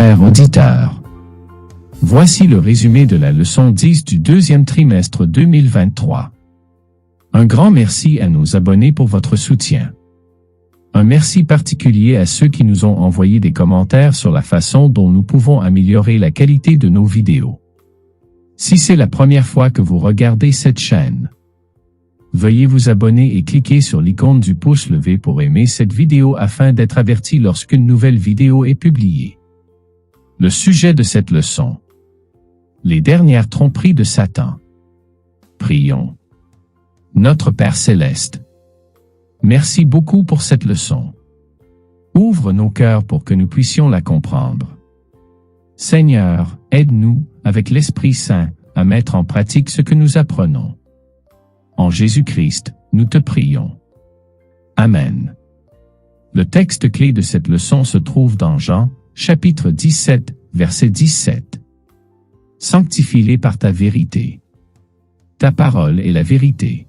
Chers auditeurs, voici le résumé de la leçon 10 du deuxième trimestre 2023. Un grand merci à nos abonnés pour votre soutien. Un merci particulier à ceux qui nous ont envoyé des commentaires sur la façon dont nous pouvons améliorer la qualité de nos vidéos. Si c'est la première fois que vous regardez cette chaîne, veuillez vous abonner et cliquer sur l'icône du pouce levé pour aimer cette vidéo afin d'être averti lorsqu'une nouvelle vidéo est publiée. Le sujet de cette leçon: les dernières tromperies de Satan. Prions. Notre Père Céleste, merci beaucoup pour cette leçon. Ouvre nos cœurs pour que nous puissions la comprendre. Seigneur, aide-nous, avec l'Esprit Saint, à mettre en pratique ce que nous apprenons. En Jésus-Christ, nous te prions. Amen. Le texte clé de cette leçon se trouve dans Jean, chapitre 17, verset 17. Sanctifie-les par ta vérité. Ta parole est la vérité.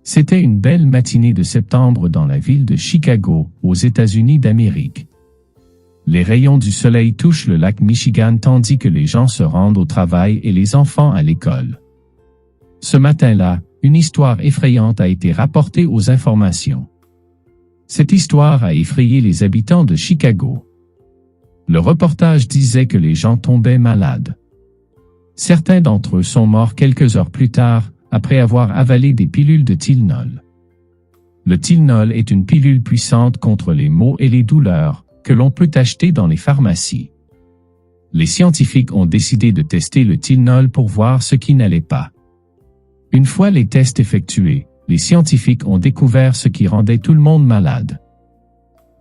C'était une belle matinée de septembre dans la ville de Chicago, aux États-Unis d'Amérique. Les rayons du soleil touchent le lac Michigan tandis que les gens se rendent au travail et les enfants à l'école. Ce matin-là, une histoire effrayante a été rapportée aux informations. Cette histoire a effrayé les habitants de Chicago. Le reportage disait que les gens tombaient malades. Certains d'entre eux sont morts quelques heures plus tard, après avoir avalé des pilules de Tylenol. Le Tylenol est une pilule puissante contre les maux et les douleurs, que l'on peut acheter dans les pharmacies. Les scientifiques ont décidé de tester le Tylenol pour voir ce qui n'allait pas. Une fois les tests effectués, les scientifiques ont découvert ce qui rendait tout le monde malade.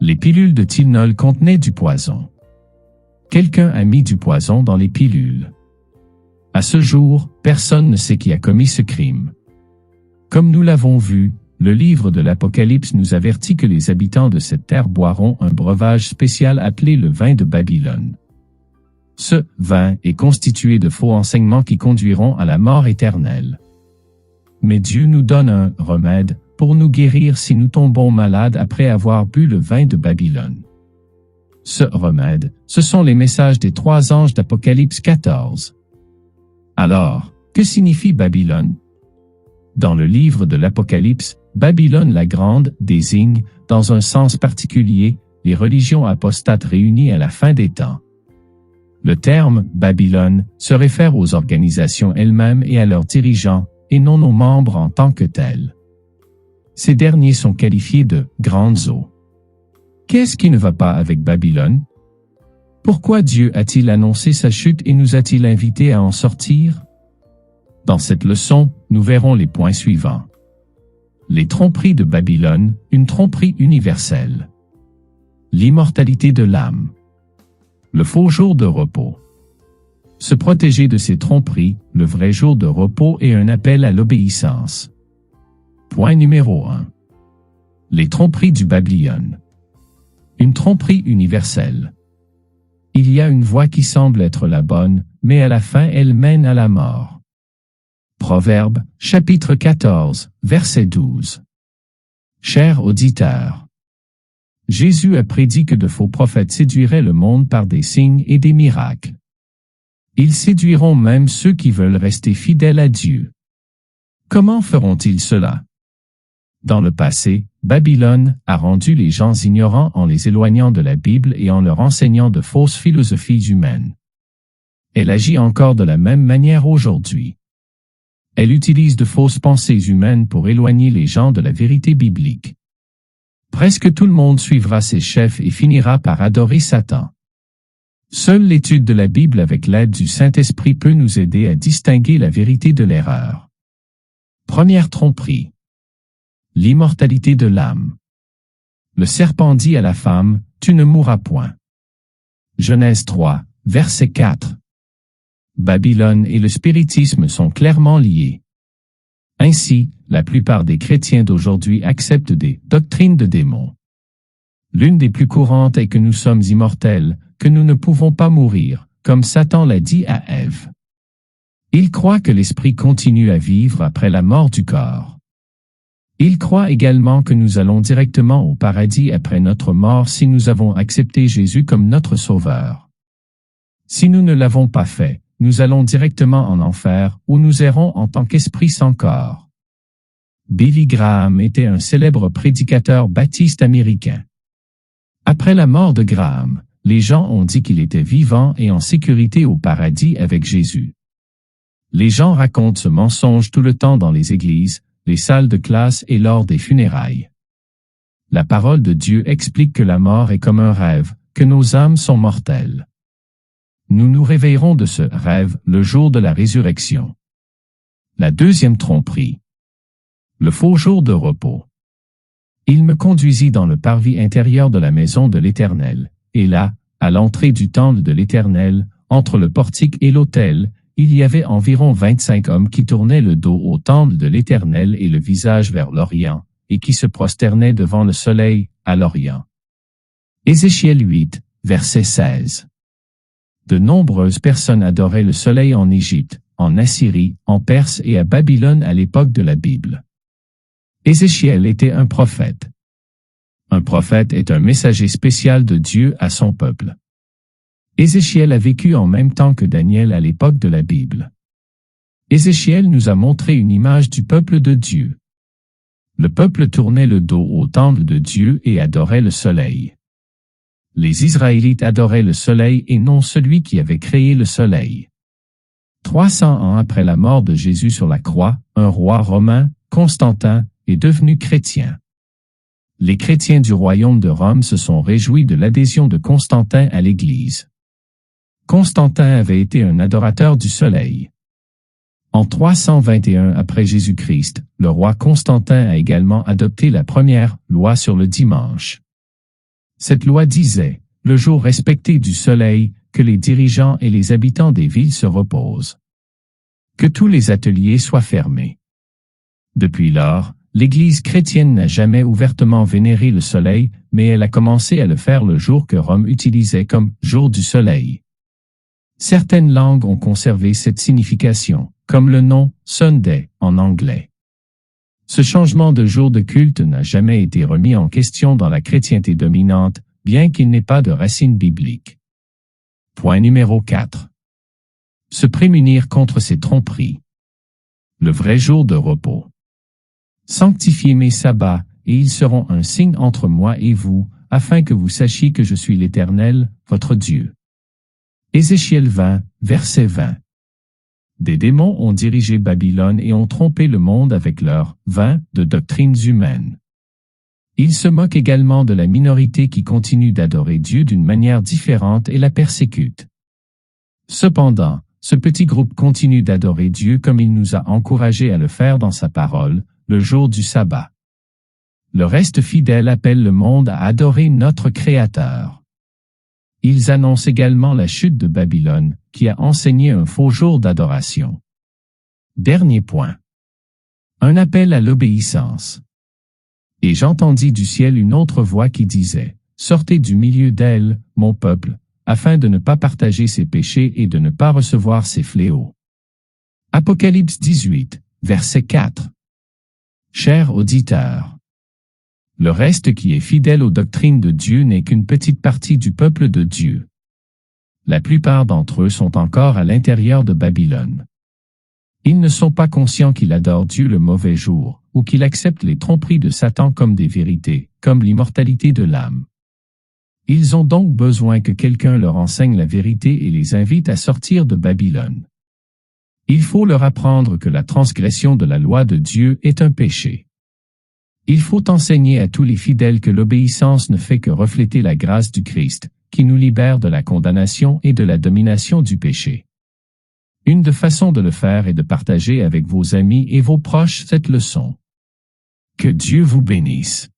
Les pilules de Tylenol contenaient du poison. Quelqu'un a mis du poison dans les pilules. À ce jour, personne ne sait qui a commis ce crime. Comme nous l'avons vu, le livre de l'Apocalypse nous avertit que les habitants de cette terre boiront un breuvage spécial appelé le vin de Babylone. Ce vin est constitué de faux enseignements qui conduiront à la mort éternelle. Mais Dieu nous donne un remède pour nous guérir si nous tombons malades après avoir bu le vin de Babylone. Ce remède, ce sont les messages des 3 anges d'Apocalypse 14. Alors, que signifie Babylone? Dans le livre de l'Apocalypse, Babylone la Grande désigne, dans un sens particulier, les religions apostates réunies à la fin des temps. Le terme « Babylone » se réfère aux organisations elles-mêmes et à leurs dirigeants, et non aux membres en tant que tels. Ces derniers sont qualifiés de « grandes eaux ». Qu'est-ce qui ne va pas avec Babylone? Pourquoi Dieu a-t-il annoncé sa chute et nous a-t-il invités à en sortir? Dans cette leçon, nous verrons les points suivants. Les tromperies de Babylone, une tromperie universelle. L'immortalité de l'âme. Le faux jour de repos. Se protéger de ces tromperies, le vrai jour de repos est un appel à l'obéissance. Point numéro 1. Les tromperies du Babylone. Une tromperie universelle. Il y a une voie qui semble être la bonne, mais à la fin elle mène à la mort. Proverbe, chapitre 14, verset 12. Chers auditeurs, Jésus a prédit que de faux prophètes séduiraient le monde par des signes et des miracles. Ils séduiront même ceux qui veulent rester fidèles à Dieu. Comment feront-ils cela? Dans le passé, Babylone a rendu les gens ignorants en les éloignant de la Bible et en leur enseignant de fausses philosophies humaines. Elle agit encore de la même manière aujourd'hui. Elle utilise de fausses pensées humaines pour éloigner les gens de la vérité biblique. Presque tout le monde suivra ses chefs et finira par adorer Satan. Seule l'étude de la Bible avec l'aide du Saint-Esprit peut nous aider à distinguer la vérité de l'erreur. Première tromperie. L'immortalité de l'âme. Le serpent dit à la femme, « Tu ne mourras point ». Genèse 3, verset 4. Babylone et le spiritisme sont clairement liés. Ainsi, la plupart des chrétiens d'aujourd'hui acceptent des doctrines de démons. L'une des plus courantes est que nous sommes immortels, que nous ne pouvons pas mourir, comme Satan l'a dit à Ève. Ils croient que l'esprit continue à vivre après la mort du corps. Ils croient également que nous allons directement au paradis après notre mort si nous avons accepté Jésus comme notre Sauveur. Si nous ne l'avons pas fait, nous allons directement en enfer, où nous errons en tant qu'esprit sans corps. Billy Graham était un célèbre prédicateur baptiste américain. Après la mort de Graham, les gens ont dit qu'il était vivant et en sécurité au paradis avec Jésus. Les gens racontent ce mensonge tout le temps dans les églises, les salles de classe et lors des funérailles. La parole de Dieu explique que la mort est comme un rêve, que nos âmes sont mortelles. Nous nous réveillerons de ce rêve le jour de la résurrection. La deuxième tromperie. Le faux jour de repos. Il me conduisit dans le parvis intérieur de la maison de l'Éternel, et là, à l'entrée du temple de l'Éternel, entre le portique et l'autel, il y avait environ 25 hommes qui tournaient le dos au temple de l'Éternel et le visage vers l'Orient, et qui se prosternaient devant le soleil, à l'Orient. Ézéchiel 8, verset 16. De nombreuses personnes adoraient le soleil en Égypte, en Assyrie, en Perse et à Babylone à l'époque de la Bible. Ézéchiel était un prophète. Un prophète est un messager spécial de Dieu à son peuple. Ézéchiel a vécu en même temps que Daniel à l'époque de la Bible. Ézéchiel nous a montré une image du peuple de Dieu. Le peuple tournait le dos au temple de Dieu et adorait le soleil. Les Israélites adoraient le soleil et non celui qui avait créé le soleil. 300 ans après la mort de Jésus sur la croix, un roi romain, Constantin, est devenu chrétien. Les chrétiens du royaume de Rome se sont réjouis de l'adhésion de Constantin à l'Église. Constantin avait été un adorateur du soleil. En 321 après Jésus-Christ, le roi Constantin a également adopté la première loi sur le dimanche. Cette loi disait, le jour respecté du soleil, que les dirigeants et les habitants des villes se reposent. Que tous les ateliers soient fermés. Depuis lors, l'Église chrétienne n'a jamais ouvertement vénéré le soleil, mais elle a commencé à le faire le jour que Rome utilisait comme jour du soleil. Certaines langues ont conservé cette signification, comme le nom Sunday en anglais. Ce changement de jour de culte n'a jamais été remis en question dans la chrétienté dominante, bien qu'il n'ait pas de racines bibliques. Point numéro 4. Se prémunir contre ces tromperies. Le vrai jour de repos. Sanctifiez mes sabbats, et ils seront un signe entre moi et vous, afin que vous sachiez que je suis l'Éternel, votre Dieu. Ézéchiel 20, verset 20. Des démons ont dirigé Babylone et ont trompé le monde avec leurs vins de doctrines humaines. Ils se moquent également de la minorité qui continue d'adorer Dieu d'une manière différente et la persécute. Cependant, ce petit groupe continue d'adorer Dieu comme il nous a encouragés à le faire dans sa parole, le jour du sabbat. Le reste fidèle appelle le monde à adorer notre Créateur. Ils annoncent également la chute de Babylone, qui a enseigné un faux jour d'adoration. Dernier point. Un appel à l'obéissance. Et j'entendis du ciel une autre voix qui disait, « Sortez du milieu d'elle, mon peuple, afin de ne pas partager ses péchés et de ne pas recevoir ses fléaux. » Apocalypse 18, verset 4. Chers auditeurs, le reste qui est fidèle aux doctrines de Dieu n'est qu'une petite partie du peuple de Dieu. La plupart d'entre eux sont encore à l'intérieur de Babylone. Ils ne sont pas conscients qu'ils adorent Dieu le mauvais jour, ou qu'ils acceptent les tromperies de Satan comme des vérités, comme l'immortalité de l'âme. Ils ont donc besoin que quelqu'un leur enseigne la vérité et les invite à sortir de Babylone. Il faut leur apprendre que la transgression de la loi de Dieu est un péché. Il faut enseigner à tous les fidèles que l'obéissance ne fait que refléter la grâce du Christ, qui nous libère de la condamnation et de la domination du péché. Une des façons de le faire est de partager avec vos amis et vos proches cette leçon. Que Dieu vous bénisse.